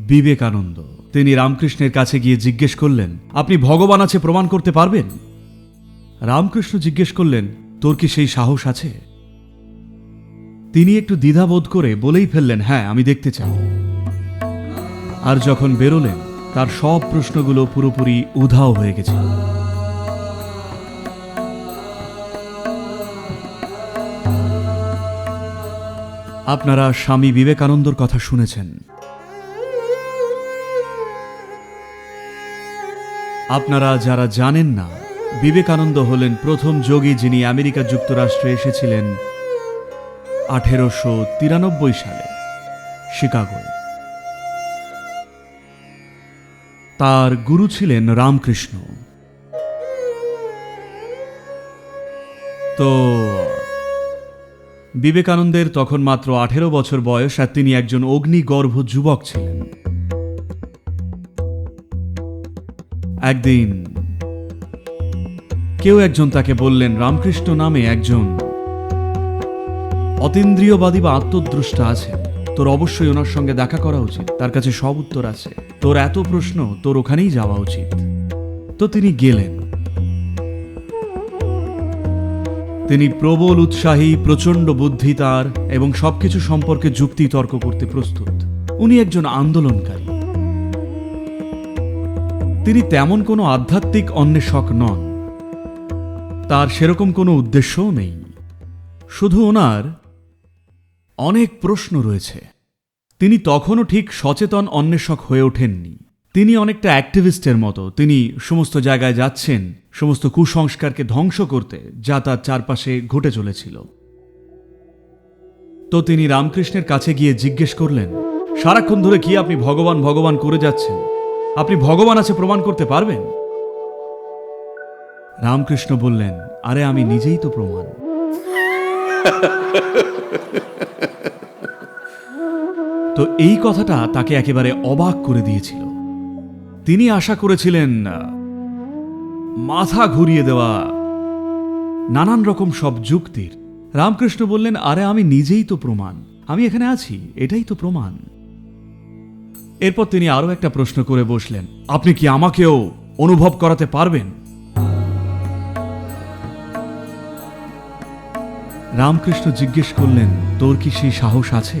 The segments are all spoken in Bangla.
বিবেকানন্দ। তিনি রামকৃষ্ণের কাছে গিয়ে জিজ্ঞেস করলেন, আপনি ভগবান আছে প্রমাণ করতে পারবেন? রামকৃষ্ণ জিজ্ঞেস করলেন, তোর কি সেই সাহস আছে? তিনি একটু দ্বিধাবোধ করে বলেই ফেললেন, হ্যাঁ, আমি দেখতে চাই। আর যখন বেরোলেন, তার সব প্রশ্নগুলো পুরোপুরি উধাও হয়ে গেছিল। আপনারা স্বামী বিবেকানন্দর কথা শুনেছেন। আপনারা যারা জানেন না, বিবেকানন্দ হলেন প্রথম যোগী যিনি আমেরিকা যুক্তরাষ্ট্রে এসেছিলেন 1893 সালে শিকাগোয়। তার গুরু ছিলেন রামকৃষ্ণ। তো বিবেকানন্দের তখন মাত্র 18 বছর বয়স, আর তিনি একজন অগ্নিগর্ভ যুবক ছিলেন। একদিন কেউ একজন তাকে বললেন, রামকৃষ্ণ নামে একজন অতীন্দ্রিয়বাদী বা আত্মদ্রষ্টা আছেন, তোর অবশ্যই ওনার সঙ্গে দেখা করা উচিত, তার কাছে সব উত্তর আছে, তোর এত প্রশ্ন, তোর ওখানেই যাওয়া উচিত। তো তিনি গেলেন। তিনি প্রবল উৎসাহী, প্রচণ্ড বুদ্ধি তার, এবং সবকিছু সম্পর্কে যুক্তি তর্ক করতে প্রস্তুত। উনি একজন আন্দোলনকারী। তিনি তেমন কোনো আধ্যাত্মিক অন্বেষক নন, তার সেরকম কোনো উদ্দেশ্যও নেই, শুধু ওনার অনেক প্রশ্ন রয়েছে। তিনি তখনও ঠিক সচেতন অন্বেষক হয়ে ওঠেননি। তিনি অনেকটা অ্যাক্টিভিস্টের মতো। তিনি সমস্ত জায়গায় যাচ্ছেন সমস্ত কুসংস্কারকে ধ্বংস করতে, যা তার চারপাশে ঘটে চলেছিল। তো তিনি রামকৃষ্ণের কাছে গিয়ে জিজ্ঞেস করলেন, সারাক্ষণ ধরে কি আপনি ভগবান ভগবান করে যাচ্ছেন? আপনি ভগবান আছে প্রমাণ করতে পারবেন? রামকৃষ্ণ বললেন, আরে আমি নিজেই তো প্রমাণ। তো এই কথাটা তাকে একেবারে অবাক করে দিয়েছিল। তিনি আশা করেছিলেন মাথা ঘুরিয়ে দেওয়া নানান রকম সব যুক্তির। রামকৃষ্ণ বললেন, আরে আমি নিজেই তো প্রমাণ, আমি এখানে আছি, এটাই তো প্রমাণ। এরপর তিনি আরো একটা প্রশ্ন করে বসলেন, আপনি কি আমাকেও অনুভব করাতে পারবেন? রামকৃষ্ণ জিজ্ঞেস করলেন, তোর কি সেই সাহস আছে?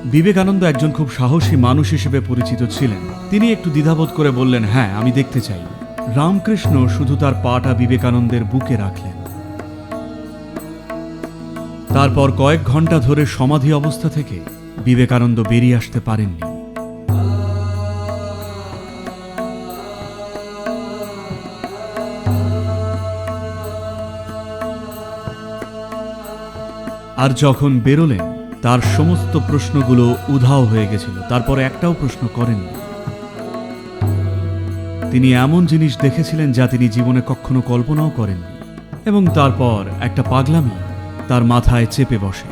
বিবেকানন্দ একজন খুব সাহসী মানুষ হিসেবে পরিচিত ছিলেন। তিনি একটু দ্বিধাবোধ করে বললেন, হ্যাঁ, আমি দেখতে চাই। রামকৃষ্ণ শুধু তার পাটা বিবেকানন্দের বুকে রাখলেন। তারপর কয়েক ঘন্টা ধরে সমাধি অবস্থা থেকে বিবেকানন্দ বেরিয়ে আসতে পারেননি। আর যখন বেরোলেন, তার সমস্ত প্রশ্নগুলো উধাও হয়ে গেছিল। তারপর একটাও প্রশ্ন করেননি। তিনি এমন জিনিস দেখেছিলেন যা তিনি জীবনে কখনো কল্পনাও করেননি। এবং তারপর একটা পাগলামি তার মাথায় চেপে বসে।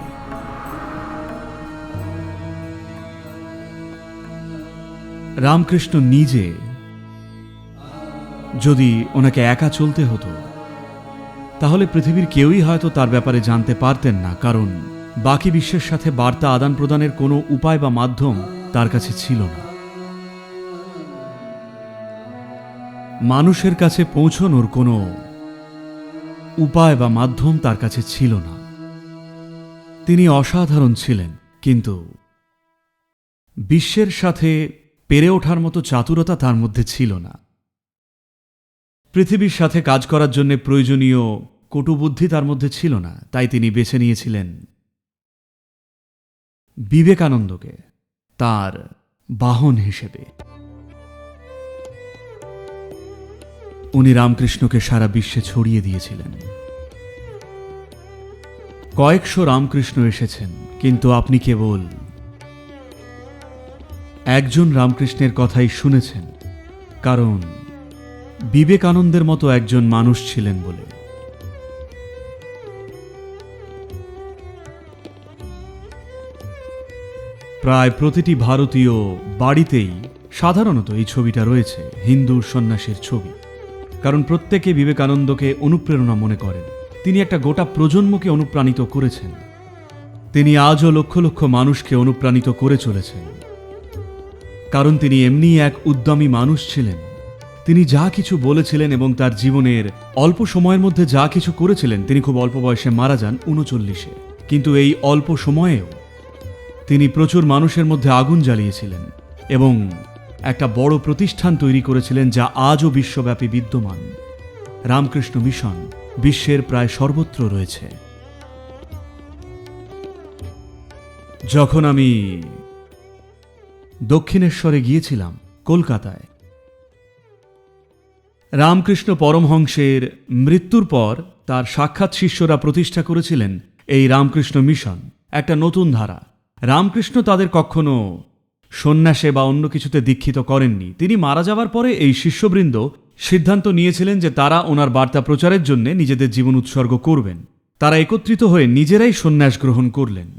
রামকৃষ্ণ নিজে যদি ওনাকে একা চলতে হতো, তাহলে পৃথিবীর কেউই হয়তো তার ব্যাপারে জানতে পারতেন না, কারণ বাকি বিশ্বের সাথে বার্তা আদান প্রদানের কোনো উপায় বা মাধ্যম তার কাছে ছিল না। মানুষের কাছে পৌঁছনোর কোনো উপায় বা মাধ্যম তার কাছে ছিল না। তিনি অসাধারণ ছিলেন, কিন্তু বিশ্বের সাথে পেরে ওঠার মতো চাতুরতা তার মধ্যে ছিল না। পৃথিবীর সাথে কাজ করার জন্য প্রয়োজনীয় কটুবুদ্ধি তার মধ্যে ছিল না। তাই তিনি বেছে নিয়েছিলেন বিবেকানন্দকে তার বাহন হিসেবে। উনি রামকৃষ্ণকে সারা বিশ্বে ছড়িয়ে দিয়েছিলেন। কয়েকশো রামকৃষ্ণ এসেছেন, কিন্তু আপনি কেবল একজন রামকৃষ্ণের কথাই শুনেছেন, কারণ বিবেকানন্দের মতো একজন মানুষ ছিলেন বলে। প্রায় প্রতিটি ভারতীয় বাড়িতেই সাধারণত এই ছবিটা রয়েছে, হিন্দু সন্ন্যাসীর ছবি। কারণ প্রত্যেকে বিবেকানন্দকে অনুপ্রেরণা মনে করেন। তিনি একটা গোটা প্রজন্মকে অনুপ্রাণিত করেছেন। তিনি আজও লক্ষ লক্ষ মানুষকে অনুপ্রাণিত করে চলেছেন। কারণ তিনি এমনি এক উদ্যমী মানুষ ছিলেন। তিনি যা কিছু বলেছিলেন এবং তার জীবনের অল্প সময়ের মধ্যে যা কিছু করেছিলেন, তিনি খুব অল্প বয়সে মারা যান 39-এ। কিন্তু এই অল্প সময়েও তিনি প্রচুর মানুষের মধ্যে আগুন জ্বালিয়েছিলেন এবং একটা বড় প্রতিষ্ঠান তৈরি করেছিলেন যা আজও বিশ্বব্যাপী বিদ্যমান। রামকৃষ্ণ মিশন বিশ্বের প্রায় সর্বত্র রয়েছে। যখন আমি দক্ষিণেশ্বরে গিয়েছিলাম, কলকাতায়, রামকৃষ্ণ পরমহংসের মৃত্যুর পর তার সাক্ষাৎ শিষ্যরা প্রতিষ্ঠা করেছিলেন এই রামকৃষ্ণ মিশন, একটা নতুন ধারা। রামকৃষ্ণ তাদের কখনো সন্ন্যাসে বা অন্য কিছুতে দীক্ষিত করেননি। তিনি মারা যাওয়ার পরে এই শিষ্যবৃন্দ সিদ্ধান্ত নিয়েছিলেন যে তারা ওনার বার্তা প্রচারের জন্য নিজেদের জীবন উৎসর্গ করবেন। তারা একত্রিত হয়ে নিজেরাই সন্ন্যাস গ্রহণ করলেন।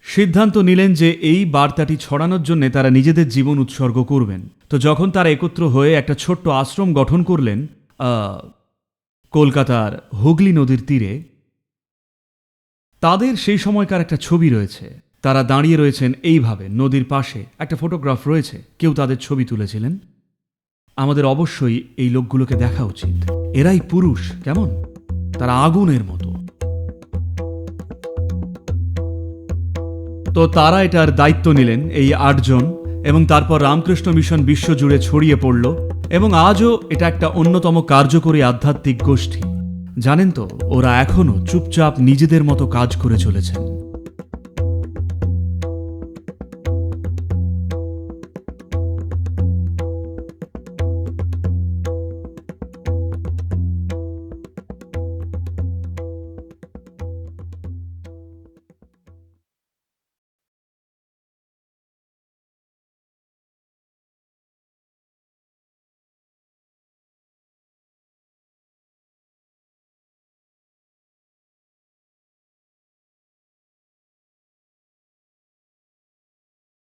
সিদ্ধান্ত নিলেন যে এই বার্তাটি ছড়ানোর জন্য তারা নিজেদের জীবন উৎসর্গ করবেন। তো যখন তারা একত্র হয়ে একটা ছোট্ট আশ্রম গঠন করলেন কলকাতার হুগলি নদীর তীরে, তাদের সেই সময়কার একটা ছবি রয়েছে। তারা দাঁড়িয়ে রয়েছেন এইভাবে, নদীর পাশে একটা ফটোগ্রাফ রয়েছে, কেউ তাদের ছবি তুলেছিলেন। আমাদের অবশ্যই এই লোকগুলোকে দেখা উচিত। এরাই পুরুষ, কেমন? তারা আগুনের মতো। তো তারা এটার দায়িত্ব নিলেন, এই 8 জন, এবং তারপর রামকৃষ্ণ মিশন বিশ্বজুড়ে ছড়িয়ে পড়ল এবং আজও এটা একটা অন্যতম কার্যকরী আধ্যাত্মিক গোষ্ঠী। জানেন তো, ওরা এখনো চুপচাপ নিজেদের মতো কাজ করে চলেছেন।